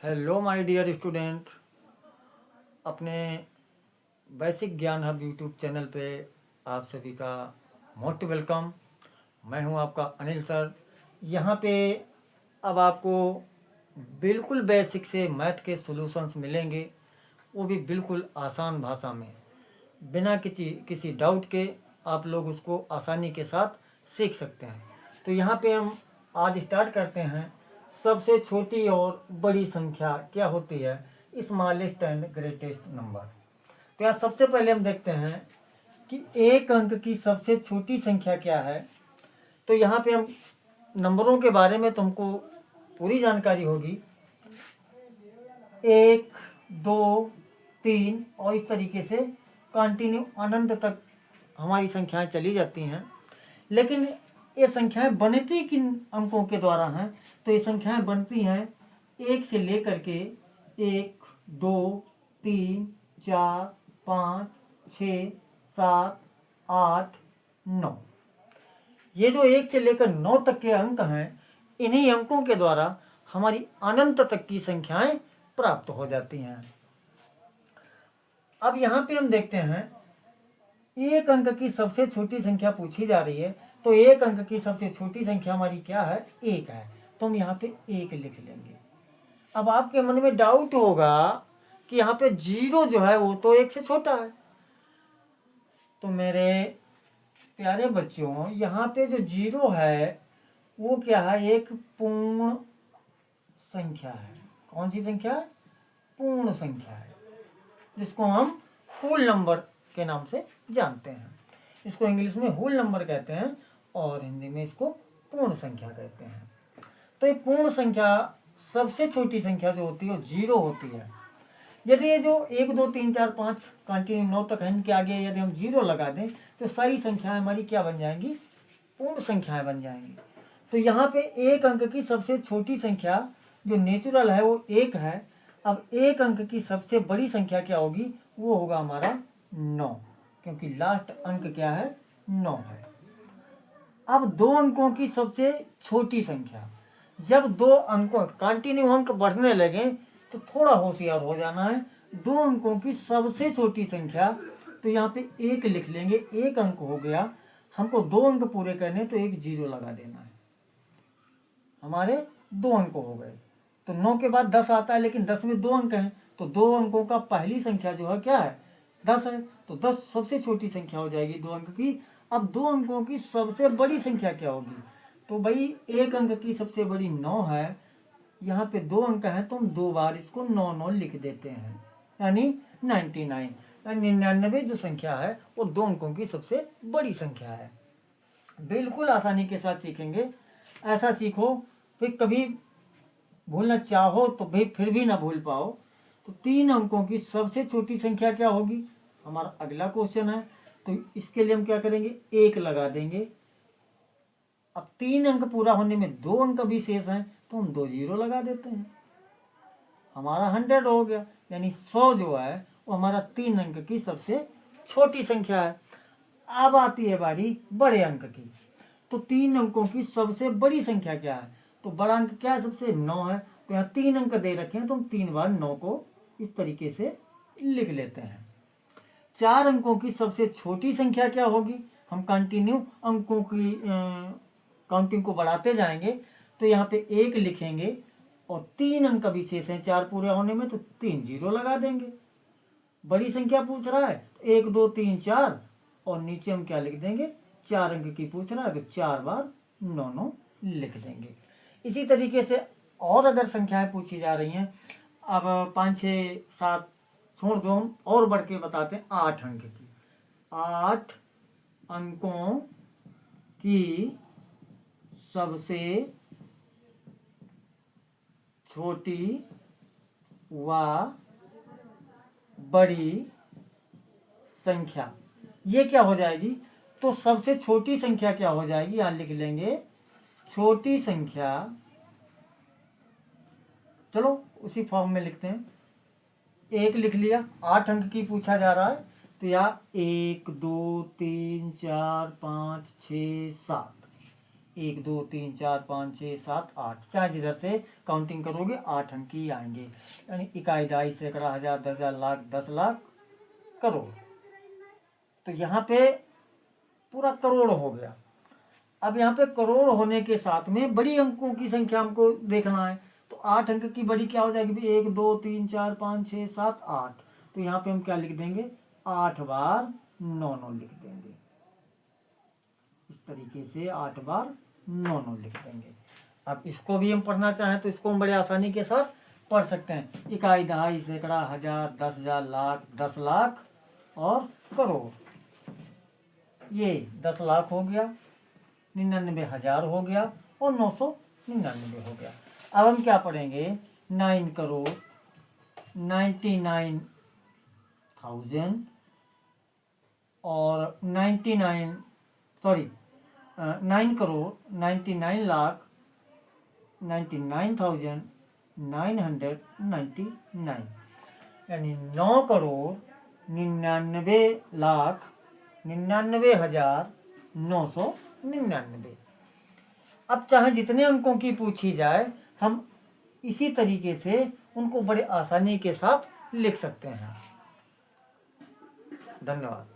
Hello my dear student. अपने basic Gyan hub YouTube channel पे आप सभी का मोस्ट वेलकम। मैं हूं आपका अनिल सर। यहां पे अब आपको बिल्कुल बेसिक से मैथ के सॉल्यूशंस मिलेंगे, वो भी बिल्कुल आसान भाषा में, बिना किसी डाउट के आप लोग उसको आसानी के साथ सीख सकते हैं। तो यहाँ पे हम आज स्टार्ट करते हैं। सबसे छोटी और बड़ी संख्या क्या होती है? Smallest and greatest number. तो यहाँ सबसे पहले हम देखते हैं कि एक अंक की सबसे छोटी संख्या क्या है। तो यहाँ पे हम नंबरों के बारे में तुमको पूरी जानकारी होगी। 1, 2, 3 और इस तरीके से कंटिन्यू अनंत तक हमारी संख्याएं चली जाती हैं। लेकिन ये संख्याएं बनती किन अंकों के द्वारा हैं? तो ये संख्याएं बनती हैं 1 से लेकर के 1, 2, 3, 4, 5, 6, 7, 8, 9। ये जो 1 से लेकर 9 तक के अंक हैं, इन्हीं अंकों के द्वारा हमारी अनंत तक की संख्याएं प्राप्त हो जाती हैं। अब यहाँ पे हम देखते हैं एक अंक की सबसे छोटी संख्या पूछी जा रही है। तो एक अंक की सबसे छोटी संख्या हमारी क्या है? 1 है। तो हम यहाँ पे 1 लिख लेंगे। अब आपके मन में डाउट होगा कि यहाँ पे 0 जो है वो तो 1 से छोटा है। तो मेरे प्यारे बच्चों, यहाँ पे जो 0 है वो क्या है? एक पूर्ण संख्या है। कौन सी संख्या है? पूर्ण संख्या है, जिसको हम होल नंबर के नाम से जानते हैं। इसको इंग्लिश में होल नंबर कहते हैं और हिंदी में इसको पूर्ण संख्या कहते हैं। तो ये पूर्ण संख्या सबसे छोटी संख्या जो होती है वो 0 होती है। यदि ये जो 1, 2, 3, 4, 5 कंटिन्यू 9 तक है, इनके आगे यदि हम 0 लगा दें तो सारी संख्याएं हमारी क्या बन जाएंगी? पूर्ण संख्याएं बन जाएंगी। तो यहाँ पे एक अंक की सबसे छोटी संख्या जो नेचुरल है वो 1 है। अब एक अंक की सबसे बड़ी संख्या क्या होगी? वो होगा हमारा 9, क्योंकि लास्ट अंक क्या है? 9 है। अब दो अंकों की सबसे छोटी संख्या, जब दो अंकों कंटिन्यू अंक बढ़ने लगे तो थोड़ा होशियार हो जाना है। दो अंकों की सबसे छोटी संख्या, तो यहाँ पे 1 लिख लेंगे। एक अंक हो गया, हमको 2 अंक पूरे करने तो एक 0 लगा देना है। हमारे 2 अंक हो गए। तो 9 के बाद 10 आता है, लेकिन 10 में 2 अंक हैं, तो 2 अंकों का पहली संख्या जो है क्या है? 10 है। तो 10 सबसे छोटी संख्या हो जाएगी 2 अंक की। अब 2 अंकों की सबसे बड़ी संख्या क्या होगी? तो भाई एक अंक की सबसे बड़ी 9 है। यहाँ पे 2 अंक हैं तो हम 2 बार इसको 9 9 लिख देते हैं, यानी 99। 99 जो संख्या है वो 2 अंकों की सबसे बड़ी संख्या है। बिल्कुल आसानी के साथ सीखेंगे। ऐसा सीखो फिर कभी भूलना चाहो तो भाई फिर भी ना भूल पाओ। तो 3 अंकों की सबसे छोटी संख्या क्या होगी? हमारा अगला क्वेश्चन है। तो इसके लिए हम क्या करेंगे? 1 लगा देंगे। अब 3 अंक पूरा होने में 2 अंक भी शेष हैं, तो हम 2 0 लगा देते हैं। हमारा 100 हो गया, यानी 100 जो है वो हमारा 3 अंक की सबसे छोटी संख्या है। अब आती है बारी बड़े अंक की। तो 3 अंकों की सबसे बड़ी संख्या क्या है? तो बड़ा अंक क्या है? सबसे 9 है। तो यहाँ 3 अंक दे रखे हैं तो हम 3 बार 9 को इस तरीके से लिख लेते हैं। 4 अंकों की सबसे छोटी संख्या क्या होगी? हम कंटिन्यू अंकों की काउंटिंग को बढ़ाते जाएंगे। तो यहाँ पे 1 लिखेंगे और 3 अंक अभी शेष हैं 4 पूरे होने में, तो 3 0 लगा देंगे। बड़ी संख्या पूछ रहा है 1, 2, 3, 4 और नीचे हम क्या लिख देंगे? 4 अंक की पूछ रहा है तो 4 बार 9 9 लिख देंगे। इसी तरीके से और अगर संख्याएं पूछी जा रही हैं, अब 5, 6, 7 छोड़ दो, हम और बढ़ के बताते हैं 8 अंक की। 8 अंकों की सबसे छोटी व बड़ी संख्या ये क्या हो जाएगी? तो सबसे छोटी संख्या क्या हो जाएगी? यहां लिख लेंगे छोटी संख्या। चलो उसी फॉर्म में लिखते हैं। 1 लिख लिया, 8 अंक की पूछा जा रहा है, तो यहाँ 1, 2, 3, 4, 5, 6, 7 1 2 3 4 5 6 7 8, चाहे जिधर से काउंटिंग करोगे 8 अंक ही आएंगे। यानी इकाई, दहाई, सैकड़ा, हजार, 10,000, लाख, 10 लाख, करोड़। तो यहाँ पे पूरा करोड़ हो गया। अब यहाँ पे करोड़ होने के साथ में बड़ी अंकों की संख्या हमको देखना है, तो 8 अंक की बड़ी क्या हो जाएगी? 1 2 3 4 5 6 7 8। तो यहाँ पे हम क्या लिख देंगे? 8 बार 9 9 लिख देंगे। इस तरीके से 8 बार 9 9 लिख देंगे। अब इसको भी हम पढ़ना चाहें तो इसको हम बड़े आसानी के साथ पढ़ सकते हैं। इकाई, दहाई, सैकड़ा, हजार, 10,000, लाख, 10 लाख और करोड़। ये 10 लाख हो गया, 99,000 हो गया और 999 हो गया। अब हम क्या पढ़ेंगे? 9 करोड़ 99,000 और 9 करोड़ 99 लाख 99,999, यानी 9 करोड़ 99 लाख 99,999। अब चाहे जितने अंकों की पूछी जाए, हम इसी तरीके से उनको बड़े आसानी के साथ लिख सकते हैं। धन्यवाद।